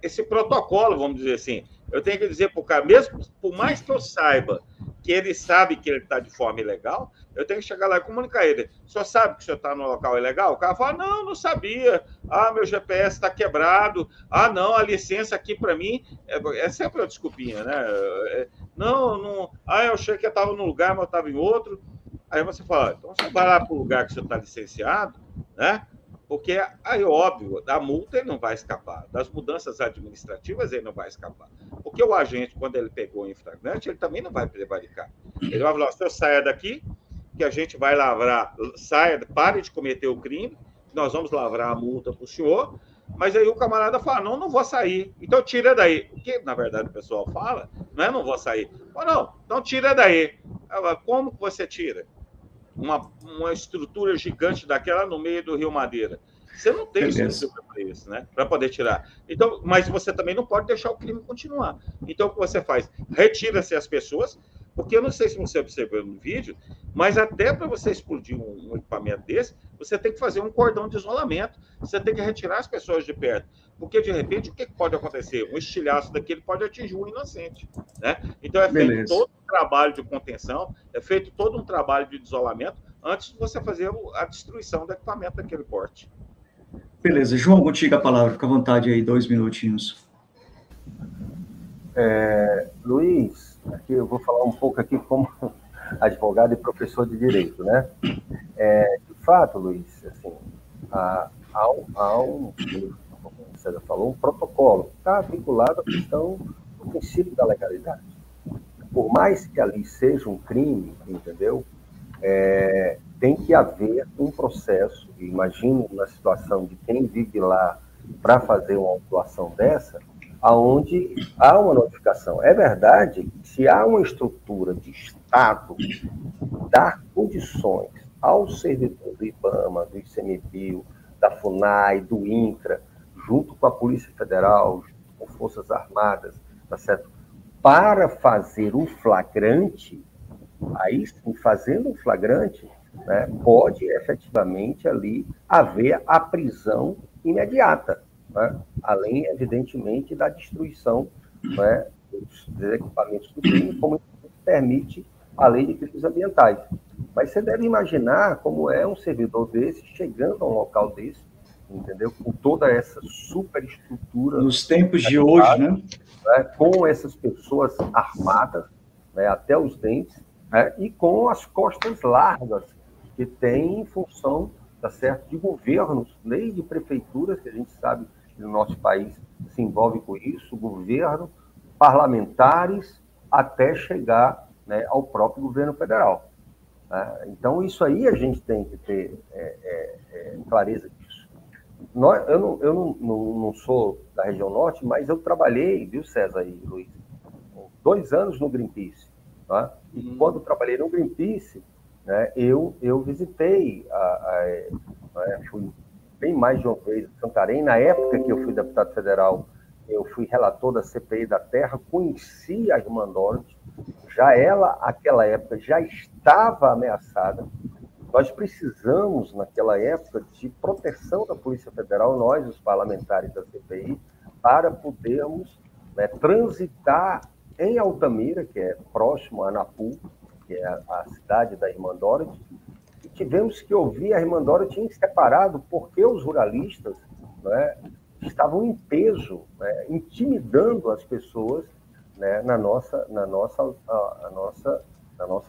esse protocolo, vamos dizer assim. Eu tenho que dizer para o cara, mesmo por mais que eu saiba que ele sabe que ele está de forma ilegal, eu tenho que chegar lá e comunicar a ele. O senhor sabe que o senhor está no local ilegal? O cara fala, não sabia. Ah, meu GPS está quebrado. Ah, não, a licença aqui para mim... É sempre uma desculpinha, né? Não... Ah, eu achei que eu estava num lugar, mas eu estava em outro. Aí você fala, então você vai lá para o lugar que o senhor está licenciado, né? Porque, aí, óbvio, da multa ele não vai escapar, das mudanças administrativas ele não vai escapar. Porque o agente, quando ele pegou em flagrante, ele também não vai prevaricar. Ele vai falar, senhor, saia daqui, que a gente vai lavrar, pare de cometer o crime, nós vamos lavrar a multa para o senhor, mas aí o camarada fala, não vou sair, então tira daí. O que, na verdade, o pessoal fala, não vou sair. Não, então tira daí. Como que você tira? Uma estrutura gigante daquela no meio do Rio Madeira. Você não tem estrutura para isso, né? Para poder tirar. Então, mas você também não pode deixar o crime continuar. Então, o que você faz? Retira-se as pessoas, porque eu não sei se você observou no vídeo, mas até para você explodir um equipamento desse, você tem que fazer um cordão de isolamento, você tem que retirar as pessoas de perto, porque de repente o que pode acontecer? Um estilhaço daquele pode atingir um inocente, né? Então é feito todo um trabalho de contenção, é feito todo um trabalho de isolamento antes de você fazer a destruição do equipamento daquele porte. Beleza, João, contigo a palavra, fica à vontade aí, 2 minutinhos. Luiz, aqui eu vou falar um pouco aqui como advogado e professor de direito, né? De fato, Luiz, assim, há como o César falou, um protocolo que está vinculado à questão do princípio da legalidade. Por mais que ali seja um crime, entendeu? Tem que haver um processo, imagino na situação de quem vive lá para fazer uma autuação dessa, aonde há uma notificação. É verdade que se há uma estrutura de Estado dar condições ao servidor do IBAMA, do ICMBio, da FUNAI, do INCRA, junto com a Polícia Federal, junto com Forças Armadas, tá certo? Para fazer um flagrante, aí sim, fazendo um flagrante, né, pode efetivamente ali haver a prisão imediata, né? Além, evidentemente, da destruição, né, dos equipamentos do crime, como permite a lei de crimes ambientais. Mas você deve imaginar como é um servidor desse chegando a um local desse, entendeu? Com toda essa superestrutura. Nos tempos de hoje, né? Com essas pessoas armadas, né, até os dentes, né, e com as costas largas que tem em função, tá certo, de governos, desde prefeituras, que a gente sabe que no nosso país se envolve com isso, governo, parlamentares, até chegar, né, ao próprio governo federal. Então, isso aí a gente tem que ter clareza disso. Eu não sou da região norte, mas eu trabalhei, viu, César e Luiz, 2 anos no Greenpeace. Tá? E quando trabalhei no Greenpeace, né, eu visitei, fui bem mais de uma vez em Santarém. Na época que eu fui deputado federal, eu fui relator da CPI da Terra, conheci a irmã Dorothy, aquela época, já estava ameaçada. Nós precisamos, naquela época, de proteção da Polícia Federal, nós, os parlamentares da CPI, para podermos, né, transitar em Altamira, que é próximo a Anapu, que é a cidade da irmã Dorothy, e tivemos que ouvir a irmã Dorothy em separado, porque os ruralistas, né, estavam em peso, né, intimidando as pessoas, né, na nossa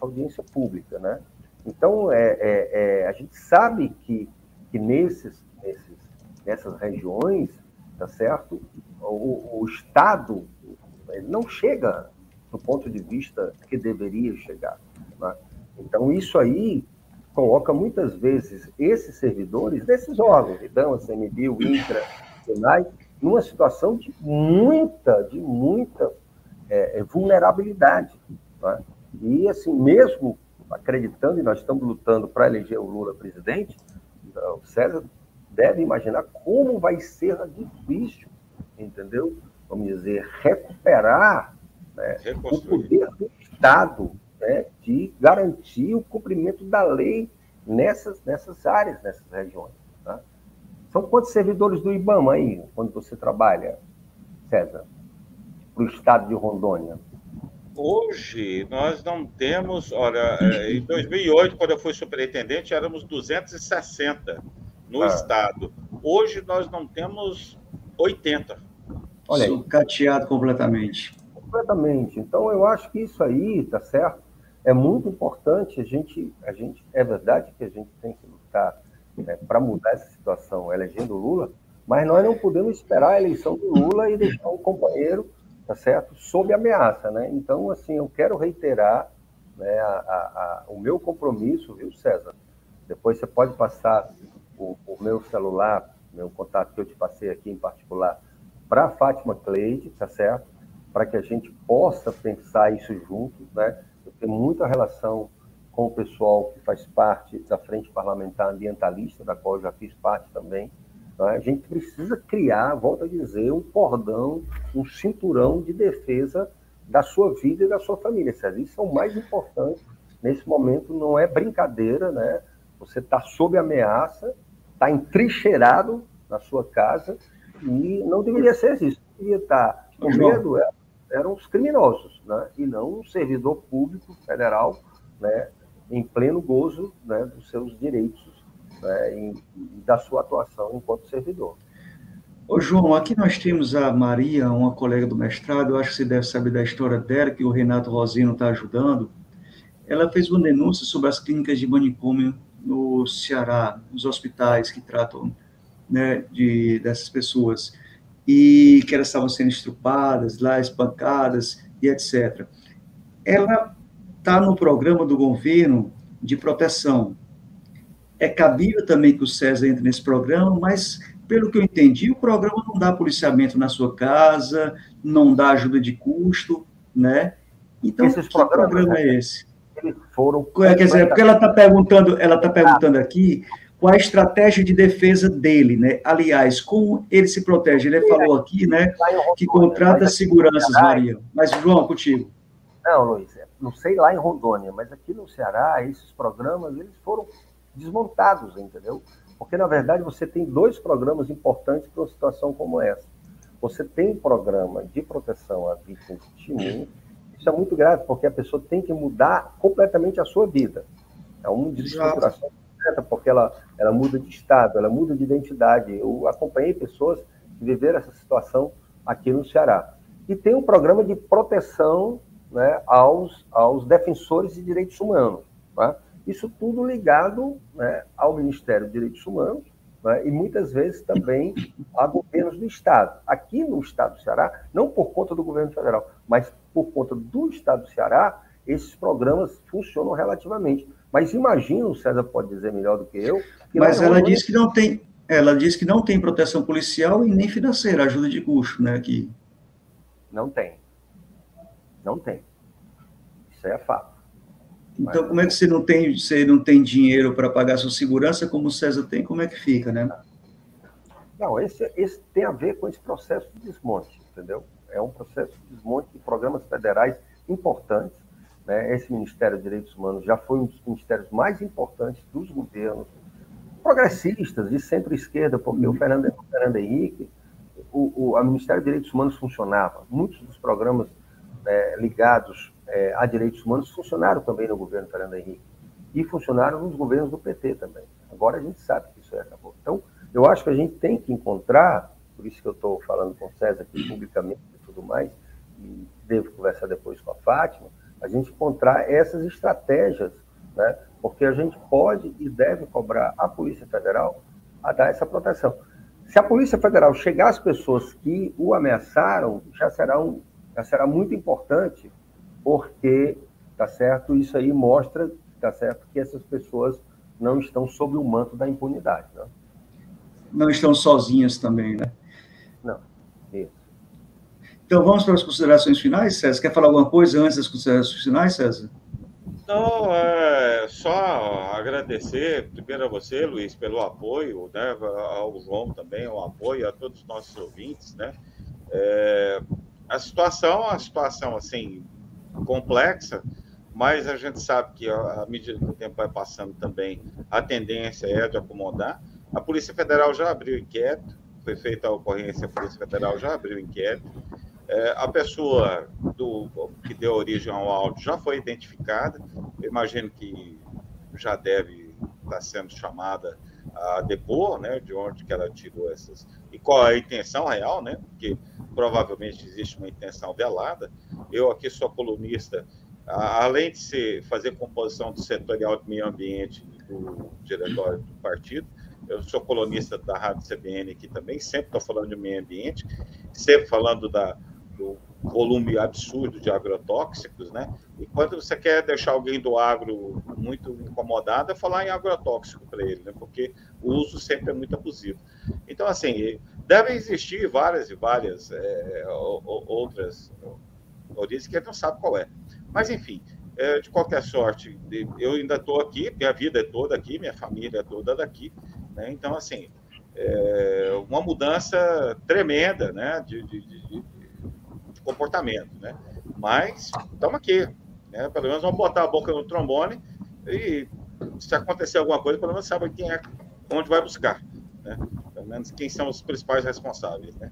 audiência pública, né? Então, a gente sabe que nessas regiões, tá certo, o Estado não chega no ponto de vista que deveria chegar, né? Então, isso aí coloca muitas vezes esses servidores desses órgãos, IDAMA, CMBio, INCRA, SENAI, numa situação de muita vulnerabilidade, né? E, assim, mesmo acreditando, e nós estamos lutando para eleger o Lula presidente, o César deve imaginar como vai ser difícil, entendeu? Vamos dizer, recuperar, né, o poder do Estado, né, de garantir o cumprimento da lei nessas áreas, nessas regiões. Tá? São quantos servidores do IBAMA aí, quando você trabalha, César, para o estado de Rondônia? Hoje, nós não temos... Olha, em 2008, quando eu fui superintendente, éramos 260 no estado. Hoje, nós não temos 80. Olha aí. Sucateado completamente. Completamente. Então, eu acho que isso aí, tá certo? É muito importante. A gente é verdade que a gente tem que lutar, né, para mudar essa situação, elegendo o Lula, mas nós não podemos esperar a eleição do Lula e deixar um companheiro, tá certo, sob ameaça, né? Então, assim, eu quero reiterar, né, o meu compromisso, viu, César? Depois você pode passar o meu celular, meu contato que eu te passei aqui em particular, para a Fátima Cleide, tá certo? Para que a gente possa pensar isso juntos, né? Eu tenho muita relação com o pessoal que faz parte da Frente Parlamentar Ambientalista, da qual eu já fiz parte também. A gente precisa criar, volto a dizer, um cordão, um cinturão de defesa da sua vida e da sua família. Isso é o mais importante nesse momento, não é brincadeira, né? Você está sob ameaça, está entrincheirado na sua casa e não deveria ser isso. Deveria estar com medo, eram os criminosos, né? E não um servidor público federal, né, em pleno gozo, né, dos seus direitos, né, e da sua atuação enquanto servidor. Ô, João, aqui nós temos a Maria, uma colega do mestrado, eu acho que você deve saber da história dela, que o Renato Rosino está ajudando. Ela fez uma denúncia sobre as clínicas de manicômio no Ceará, nos hospitais que tratam, né, dessas pessoas, e que elas estavam sendo estrupadas lá, espancadas e etc. Ela está no programa do governo de proteção. É cabível também que o César entre nesse programa, mas, pelo que eu entendi, o programa não dá policiamento na sua casa, não dá ajuda de custo, né? Então, que programa é esse? Quer dizer, porque ela está perguntando aqui qual a estratégia de defesa dele, né? Aliás, como ele se protege? Ele falou aqui, né, que contrata seguranças, Maria. Mas, João, contigo. Não, Luiz, não sei lá em Rondônia, mas aqui no Ceará, esses programas, eles foram desmontados, entendeu? Porque, na verdade, você tem 2 programas importantes para uma situação como essa. Você tem um programa de proteção a vítimas de estupro. Isso é muito grave, porque a pessoa tem que mudar completamente a sua vida. É uma desestruturação completa, porque ela muda de estado, ela muda de identidade. Eu acompanhei pessoas que viveram essa situação aqui no Ceará. E tem um programa de proteção, né, aos defensores de direitos humanos. Tá? Isso tudo ligado, né, ao Ministério de Direitos Humanos, né, e muitas vezes também a governos do Estado. Aqui no Estado do Ceará, não por conta do governo federal, mas por conta do Estado do Ceará, esses programas funcionam relativamente. Mas imagino, o César pode dizer melhor do que eu... Mas ela diz que não tem... Ela diz que não tem proteção policial e nem financeira, ajuda de custo, né? Aqui. Não tem. Não tem. Isso é fato. Então, mas como é que você não tem dinheiro para pagar sua segurança, como o César tem, como é que fica, né? Não, esse tem a ver com esse processo de desmonte, entendeu? É um processo de desmonte de programas federais importantes, né? Esse Ministério dos Direitos Humanos já foi um dos ministérios mais importantes dos governos progressistas, de centro-esquerda, porque o Fernando Henrique, o Ministério dos Direitos Humanos funcionava. Muitos dos programas ligados a direitos humanos funcionaram também no governo Fernando Henrique e funcionaram nos governos do PT também. Agora a gente sabe que isso acabou. Então, eu acho que a gente tem que encontrar, por isso que eu estou falando com o César aqui publicamente e tudo mais, e devo conversar depois com a Fátima, a gente encontrar essas estratégias, né? Porque a gente pode e deve cobrar a Polícia Federal a dar essa proteção. Se a Polícia Federal chegar às pessoas que o ameaçaram, já será muito importante, porque, tá certo, isso aí mostra, tá certo, que essas pessoas não estão sob o manto da impunidade, né? Não estão sozinhas também, né? Não, isso. Então, vamos para as considerações finais, César? Quer falar alguma coisa antes das considerações finais, César? Não, só agradecer primeiro a você, Luiz, pelo apoio, né, ao João também, o apoio a todos os nossos ouvintes, né? A situação é uma situação, assim, complexa, mas a gente sabe que, à medida que o tempo vai passando também, a tendência é de acomodar. A Polícia Federal já abriu inquérito, foi feita a ocorrência, a Polícia Federal já abriu inquérito. A pessoa que deu origem ao áudio já foi identificada, eu imagino que já deve estar sendo chamada a depor, né, de onde que ela tirou essas... E qual é a intenção real, né, porque provavelmente existe uma intenção velada. Eu aqui sou colunista, além de fazer composição do setorial de meio ambiente do diretório do partido, eu sou colunista da Rádio CBN aqui também, sempre estou falando de meio ambiente, sempre falando do volume absurdo de agrotóxicos, né? E quando você quer deixar alguém do agro muito incomodado, é falar em agrotóxico para ele, né? Porque o uso sempre é muito abusivo. Então, assim, devem existir várias e várias outras origens que a gente não sabe qual é. Mas, enfim, de qualquer sorte, eu ainda estou aqui, minha vida é toda aqui, minha família é toda daqui, né? Então, assim, uma mudança tremenda, né, de comportamento, né? Mas estamos aqui, né? Pelo menos vamos botar a boca no trombone e, se acontecer alguma coisa, pelo menos sabe quem é, onde vai buscar, né? Pelo menos quem são os principais responsáveis, né?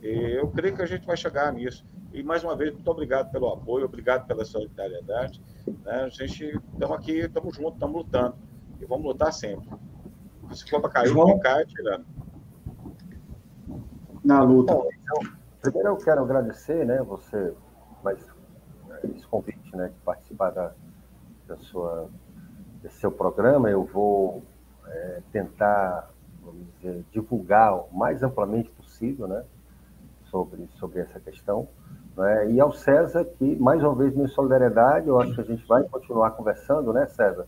E eu creio que a gente vai chegar nisso. E, mais uma vez, muito obrigado pelo apoio, obrigado pela solidariedade, né? A gente estamos aqui, estamos juntos, estamos lutando. E vamos lutar sempre. Se for para cair, João, cai tirando. Na luta. Bom, então, primeiro eu quero agradecer, né, você, esse convite, né, de participar desse seu programa. Eu vou tentar, vamos dizer, divulgar o mais amplamente possível, né, sobre essa questão, né? E ao César, que, mais uma vez, minha solidariedade, eu acho que a gente vai continuar conversando, né, César?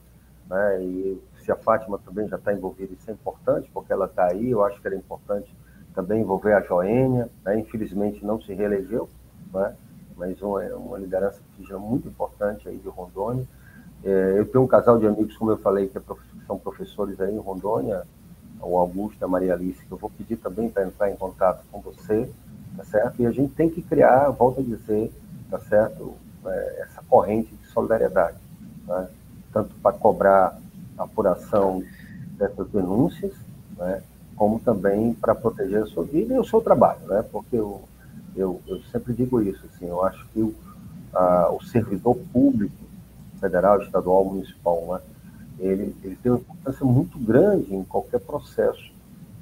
Né? E se a Fátima também já está envolvida, isso é importante, porque ela está aí, eu acho que era importante também envolver a Joênia, né? Infelizmente não se reelegeu, né? Mas uma liderança indígena muito importante aí de Rondônia. Eu tenho um casal de amigos, como eu falei, que são professores aí em Rondônia, o Augusto e a Maria Alice, que eu vou pedir também para entrar em contato com você, tá certo? E a gente tem que criar, volto a dizer, tá certo, essa corrente de solidariedade, né? Tanto para cobrar a apuração dessas denúncias, né? Como também para proteger a sua vida e o seu trabalho, né? Porque eu sempre digo isso, assim, eu acho que o servidor público, federal, estadual, municipal, né? Ele tem uma importância muito grande em qualquer processo,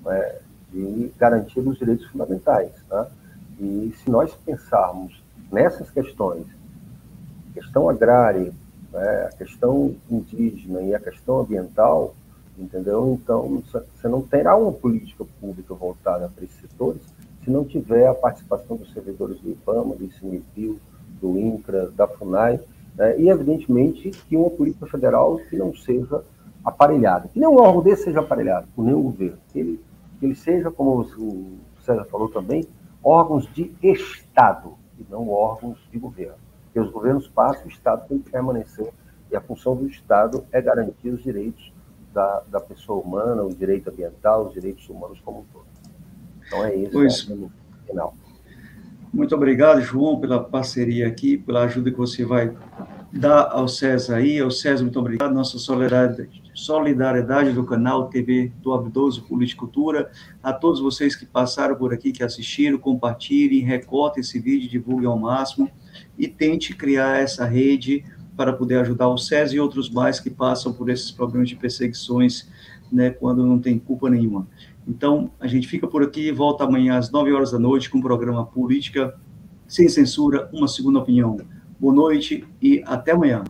né, de garantia dos direitos fundamentais, né? E se nós pensarmos nessas questões questão agrária, né, a questão indígena e a questão ambiental, entendeu? Então, você não terá uma política pública voltada para esses setores se não tiver a participação dos servidores do IBAMA, do ICMBio, do INCRA, da FUNAI, né, e, evidentemente, que uma política federal que não seja aparelhada, que nenhum órgão desse seja aparelhado por nenhum governo, que ele seja, como o César falou também, órgãos de Estado, e não órgãos de governo. Porque os governos passam, o Estado tem que permanecer, e a função do Estado é garantir os direitos da pessoa humana, o direito ambiental, os direitos humanos como um todo. Então é isso, no final. Muito obrigado, João, pela parceria aqui, pela ajuda que você vai dar ao César aí. Ao César, muito obrigado. Nossa solidariedade do canal TV do Abdoso Politicultura. A todos vocês que passaram por aqui, que assistiram, compartilhem, recortem esse vídeo, divulguem ao máximo e tente criar essa rede para poder ajudar o César e outros mais que passam por esses problemas de perseguições, né, quando não tem culpa nenhuma. Então, a gente fica por aqui, volta amanhã às 9 horas da noite com o programa Política Sem Censura, uma segunda opinião. Boa noite e até amanhã.